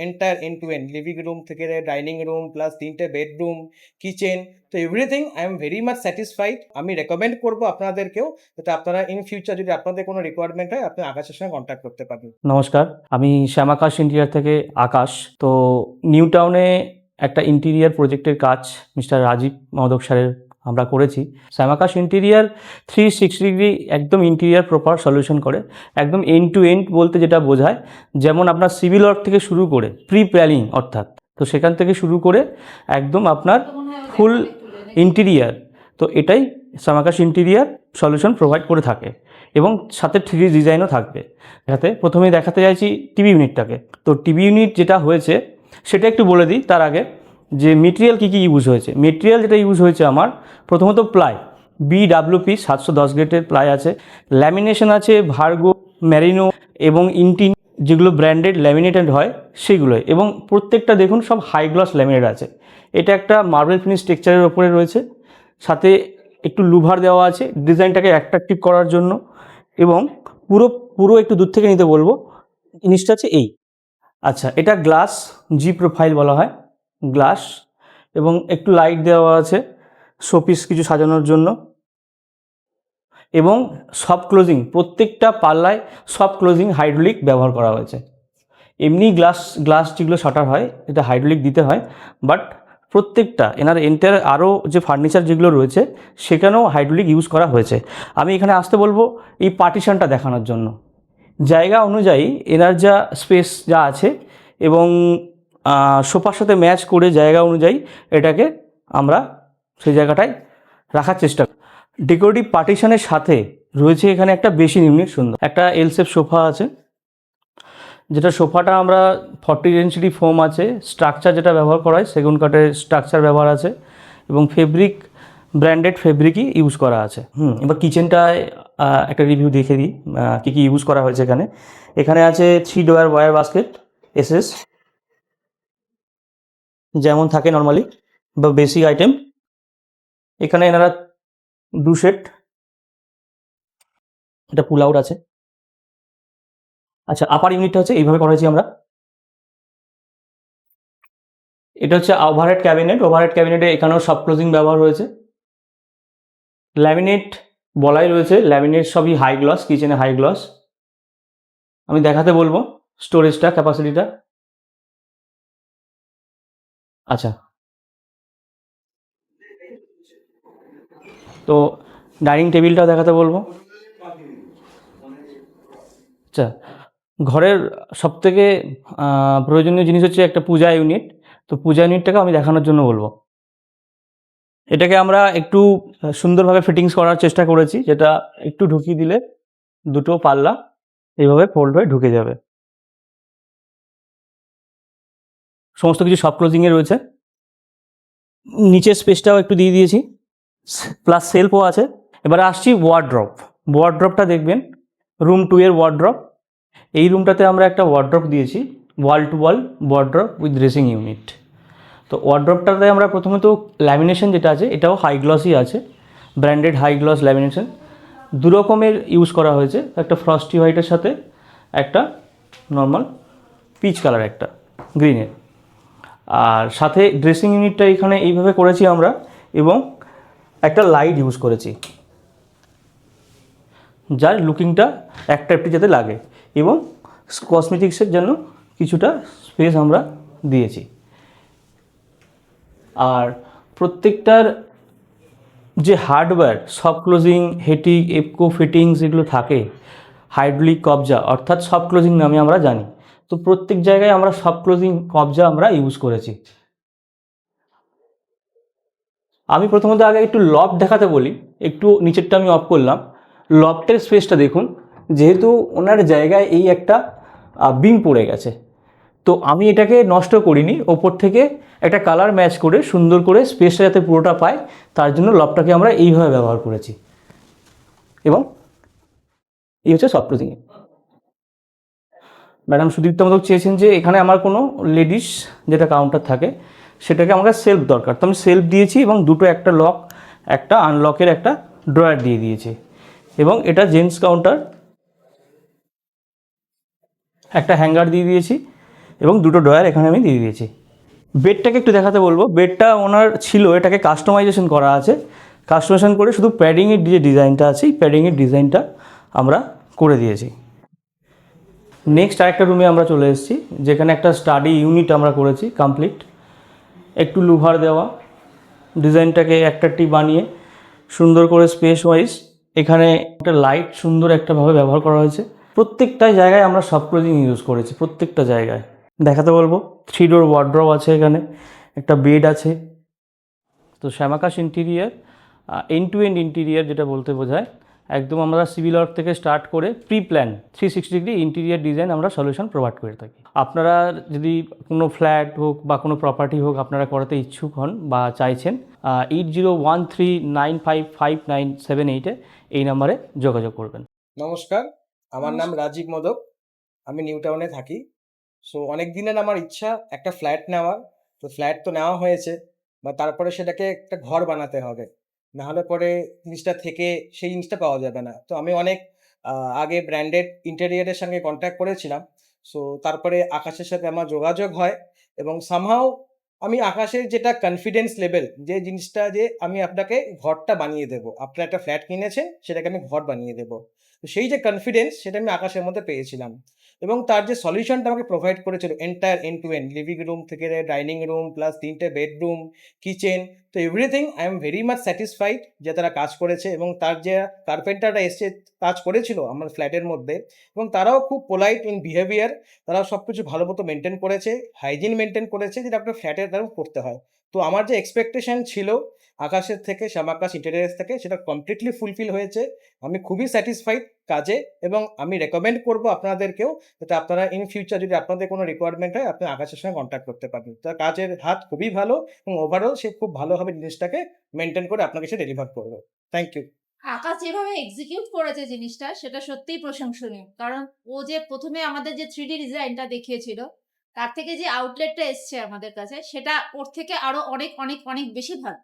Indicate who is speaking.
Speaker 1: Entire end to end living room থেকে dining room plus 3টে bedroom, kitchen, তো everything I am very much satisfied. আমি recommend করবো আপনাদেরকেও, যাতে আপনারা ইন ফিউচার যদি আপনাদের কোনো রিকোয়ারমেন্ট হয় আপনি আকাশের সঙ্গে কন্ট্যাক্ট করতে পারবেন।
Speaker 2: নমস্কার, আমি শ্যামাকাশ ইন্টেরিয়ার থেকে আকাশ। তো নিউ টাউনে একটা ইন্টেরিয়ার প্রজেক্টের কাজ মিস্টার রাজীব মহোদক স্যারের আমরা করেছি। শ্যামাকাশ ইন্টেরিয়ার 360 ডিগ্রি একদম ইন্টেরিয়ার প্রপার সলিউশন করে, একদম এন্ড টু এন্ড বলতে যেটা বোঝায়, যেমন আপনার সিভিল ওয়ার্ক থেকে শুরু করে প্রি প্ল্যানিং অর্থাৎ, তো সেখান থেকে শুরু করে একদম আপনার ফুল ইন্টেরিয়ার, তো এটাই শ্যামাকাশ ইন্টেরিয়ার সলিউশন প্রোভাইড করে থাকে এবং সাথে 3D ডিজাইনও থাকবে। যাতে প্রথমেই দেখাতে চাইছি টিভি ইউনিটটাকে। তো টিভি ইউনিট যেটা হয়েছে সেটা একটু বলে দিই তার আগে, যে মেটেরিয়াল কী কী ইউজ হয়েছে। মেটেরিয়াল যেটা ইউজ হয়েছে আমার, প্রথমত প্লাই, BWP 710 গ্রেডের প্লাই আছে, ল্যামিনেশন আছে ভার্গো, ম্যারিনো এবং ইন্টিন, যেগুলো ব্র্যান্ডেড ল্যামিনেটেড হয় সেগুলোই, এবং প্রত্যেকটা দেখুন সব হাই গ্লস ল্যামিনেট আছে। এটা একটা মার্বেল ফিনিশ টেক্সচারের ওপরে রয়েছে, সাথে একটু লুভার দেওয়া আছে ডিজাইনটাকে অ্যাট্রাকটিভ করার জন্য। এবং পুরো পুরো একটু দূর থেকে নিতে বলবো, জিনিসটা আছে এই। আচ্ছা, এটা গ্লাস, জি প্রোফাইল বলা হয়, গ্লাস, এবং একটু লাইট দেওয়া আছে শোপিস কিছু সাজানোর জন্য, এবং সফট ক্লোজিং, প্রত্যেকটা পাল্লায় সফট ক্লোজিং হাইড্রোলিক ব্যবহার করা হয়েছে। এমনি গ্লাস যেগুলো শাটার হয় এটা হাইড্রোলিক দিতে হয়, বাট প্রত্যেকটা এনার এন্টার আরও যে ফার্নিচার যেগুলো রয়েছে সেখানেও হাইড্রোলিক ইউজ করা হয়েছে। আমি এখানে আসতে বলবো এই পার্টিশনটা দেখানোর জন্য। জায়গা অনুযায়ী এনার যা স্পেস যা আছে এবং সোফার সাথে ম্যাচ করে জায়গা অনুযায়ী এটাকে আমরা সেই জায়গাটায় রাখার চেষ্টা করি। ডেকোরেটিভ পার্টিশনের সাথে রয়েছে এখানে একটা বেসিন ইউনিট, সুন্দর একটা এল শেপ সোফা আছে, যেটা সোফাটা আমরা 40 ডেনসিটি ফোম আছে, স্ট্রাকচার যেটা ব্যবহার করা হয় সেগুন কাঠের স্ট্রাকচার ব্যবহার আছে, এবং ফেব্রিক ব্র্যান্ডেড ফেব্রিকই ইউজ করা আছে। এবার কিচেনটায় একটা রিভিউ দেখে দিই কী কী ইউজ করা হয়েছে এখানে। এখানে আছে 3 ডোয়ার ওয়্যার বাস্কেট SS, যেমন থাকে নর্মালি বা বেসিক আইটেম। এখানে এনারা 2 সেট, এটা পুল আউট আছে। আচ্ছা, আপার ইউনিটটা হচ্ছে এইভাবে করা হয়েছে আমরা। এটা হচ্ছে ওভারহেড ক্যাবিনেট, ওভারহেড ক্যাবিনেটে এখানেও সব ক্লোজিং ব্যবহার হয়েছে। ল্যামিনেট বলাই রয়েছে, ল্যামিনেট সবই হাই গ্লস, কিচেনে হাই গ্লস। আমি দেখাতে বলবো স্টোরেজটা, ক্যাপাসিটিটা। আচ্ছা, তো ডাইনিং টেবিলটাও দেখাতে বলবো। আচ্ছা, ঘরের সবথেকে প্রয়োজনীয় জিনিস হচ্ছে একটা পূজা ইউনিট। তো পূজা ইউনিটটাকে আমি দেখানোর জন্য বলবো। এটাকে আমরা একটু সুন্দরভাবে ফিটিংস করার চেষ্টা করেছি, যেটা একটু ঢুকিয়ে দিলে দুটো পাল্লা এইভাবে ফোল্ড হয়ে ঢুকে যাবে। সমস্ত কিছু সব ক্লোজিংয়ে রয়েছে। নিচের স্পেসটাও একটু দিয়ে দিয়েছি, প্লাস সেলফও আছে। এবার আসছি ওয়ার্ড্রপ। ওয়ার্ড্রপটা দেখবেন রুম 2 এর ওয়ার্ড্রপ। এই রুমটাতে আমরা একটা ওয়ার্ড্রপ দিয়েছি, wall to wall wardrobe with dressing unit. তো ওয়ার্ড্রপটাতে আমরা প্রথমত ল্যামিনেশন যেটা আছে এটাও হাই গ্লসই আছে, ব্র্যান্ডেড হাই গ্লস ল্যামিনেশন। দু রকমের ইউজ করা হয়েছে, একটা ফ্রস্টি হোয়াইটের সাথে একটা নর্মাল পিচ কালার, একটা গ্রিনের। আর সাথে ড্রেসিং ইউনিটটা এখানে এইভাবে করেছি আমরা, এবং একটা লাইট ইউজ করেছি যার লুকিংটা অ্যাট্রাক্টিভ যাতে লাগে, এবং কসমেটিক্সের জন্য কিছুটা স্পেস আমরা দিয়েছি। আর প্রত্যেকটার যে hardware, soft closing, Hettich, Ebco fittings এগুলো থাকে, হাইড্রোলিক কবজা অর্থাৎ সফট ক্লোজিং নামে আমরা জানি। তো প্রত্যেক জায়গায় আমরা সফট ক্লোজিং কবজা আমরা ইউজ করেছি। আমি প্রথমত আগে একটু লফট দেখাতে বলি, একটু নিচেরটা আমি অফ করলাম। লফটের স্পেসটা দেখুন, যেহেতু ওনার জায়গায় এই একটা বিম পড়ে গেছে, তো আমি এটাকে নষ্ট করিনি, ওপর থেকে একটা কালার ম্যাচ করে সুন্দর করে স্পেসটা যাতে পুরোটা পায় তার জন্য লফটটাকে আমরা এইভাবে ব্যবহার করেছি। এবং এই হচ্ছে সফট ক্লোজিং। ম্যাডাম সুদীপ্ত মতো চেয়েছেন যে এখানে আমার কোনো লেডিস যেটা কাউন্টার থাকে সেটাকে আমাকে সেলফ দরকার, তো আমি সেলফ দিয়েছি, এবং দুটো, একটা লক একটা আনলকের একটা ড্রয়ার দিয়ে দিয়েছি। এবং এটা জেন্টস কাউন্টার, একটা হ্যাঙ্গার দিয়ে দিয়েছি, এবং দুটো ড্রয়ার এখানে আমি দিয়ে দিয়েছি। বেডটাকে একটু দেখাতে বলবো। বেডটা ওনার ছিল, এটাকে কাস্টমাইজেশন করা আছে। কাস্টমাইজেশন করে শুধু প্যাডিংয়ের যে ডিজাইনটা আছে, এই প্যাডিংয়ের ডিজাইনটা আমরা করে দিয়েছি। নেক্সট আরেকটা রুমে আমরা চলে এসেছি, যেখানে একটা স্টাডি ইউনিট আমরা করেছি কমপ্লিট। একটু লুভার দেওয়া, ডিজাইনটাকে একটা বানিয়ে সুন্দর করে স্পেস ওয়াইজ এখানে একটা লাইট সুন্দর একটাভাবে ব্যবহার করা হয়েছে। প্রত্যেকটা জায়গায় আমরা সাবক্লোজিং ইউজ করেছি, প্রত্যেকটা জায়গায়। দেখাতে বলবো, 3 ডোর ওয়ার্ড্রপ আছে, এখানে একটা বেড আছে। তো Shyamakash interior end to end interior যেটা বলতে বোঝায়, একদম আমরা সিভিল ওয়ার্ক থেকে স্টার্ট করে pre plan 360 degree interior design আমরা সলিউশন প্রোভাইড করে থাকি। আপনারা যদি কোনো ফ্ল্যাট হোক বা কোনো প্রপার্টি হোক আপনারা করাতে ইচ্ছুক হন বা চাইছেন, 8013955978 এই নাম্বারে যোগাযোগ করবেন।
Speaker 1: নমস্কার, আমার নাম রাজীব মোদক। আমি নিউ টাউনে থাকি। সো অনেক দিনের আমার ইচ্ছা একটা ফ্ল্যাট নেওয়ার। তো ফ্ল্যাট তো নেওয়া হয়েছে, বা তারপরে সেটাকে একটা ঘর বানাতে হবে। নাহলে পরে জিনিসটা থেকে সেই জিনিসটা পাওয়া যাবে না। তো আমি অনেক আগে ব্র্যান্ডেড ইন্টেরিয়রের সঙ্গে কন্ট্যাক্ট করেছিলাম। সো তারপরে আকাশের সাথে আমার যোগাযোগ হয়, এবং সামহাউ আমি আকাশের যেটা কনফিডেন্স লেভেল, যে জিনিসটা যে আমি আপনাকে ঘরটা বানিয়ে দেবো। আপনার একটা ফ্ল্যাট কিনেছেন, সেটাকে আমি ঘর বানিয়ে দেবো। তো সেই যে কনফিডেন্স, সেটা আমি আকাশের মধ্যে পেয়েছিলাম। এবং তার যে সলিউশনটা আমাকে প্রোভাইড করেছিল, entire end to end, living room থেকে ডাইনিং রুম প্লাস 3টে বেডরুম, কিচেন, তো everything I am very much satisfied যে তারা কাজ করেছে। এবং তার যে কার্পেন্টাররা এসে কাজ করেছিল আমার ফ্ল্যাটের মধ্যে, এবং তারাও খুব পোলাইট ইন বিহেভিয়ার। তারাও সব কিছু ভালো মতো মেনটেন করেছে, হাইজিন মেনটেন করেছে, যেটা আপনার ফ্ল্যাটের দ্বারা করতে হয়। তো আমার যে এক্সপেকটেশন ছিল আকাশের থেকে, শ্যামাকাশ ইন্টেরিয়ার্স থেকে, সেটা কমপ্লিটলি ফুলফিল হয়েছে। আমি খুবই স্যাটিসফাইড কাজে, এবং আমি রেকমেন্ড করবো আপনাদেরকেও, যাতে আপনারা ইন ফিউচার যদি আপনাদের কোনো রিকোয়ারমেন্ট হয়, আপনি আকাশের সঙ্গে কন্ট্যাক্ট করতে পারেন। তার কাজের হাত খুবই ভালো, এবং ওভারঅল সে খুব ভালোভাবে জিনিসটাকে মেনটেন করে আপনাকে সে ডেলিভার করবে। Thank you.
Speaker 3: আকাশ যেভাবে এক্সিকিউট করেছে জিনিসটা সেটা সত্যিই প্রশংসনীয়। কারণ ও যে প্রথমে আমাদের যে 3D ডিজাইনটা দেখিয়েছিল, তার থেকে যে আউটলেটটা এসছে আমাদের কাছে সেটা ওর থেকে আরো অনেক অনেক অনেক বেশি ভালো।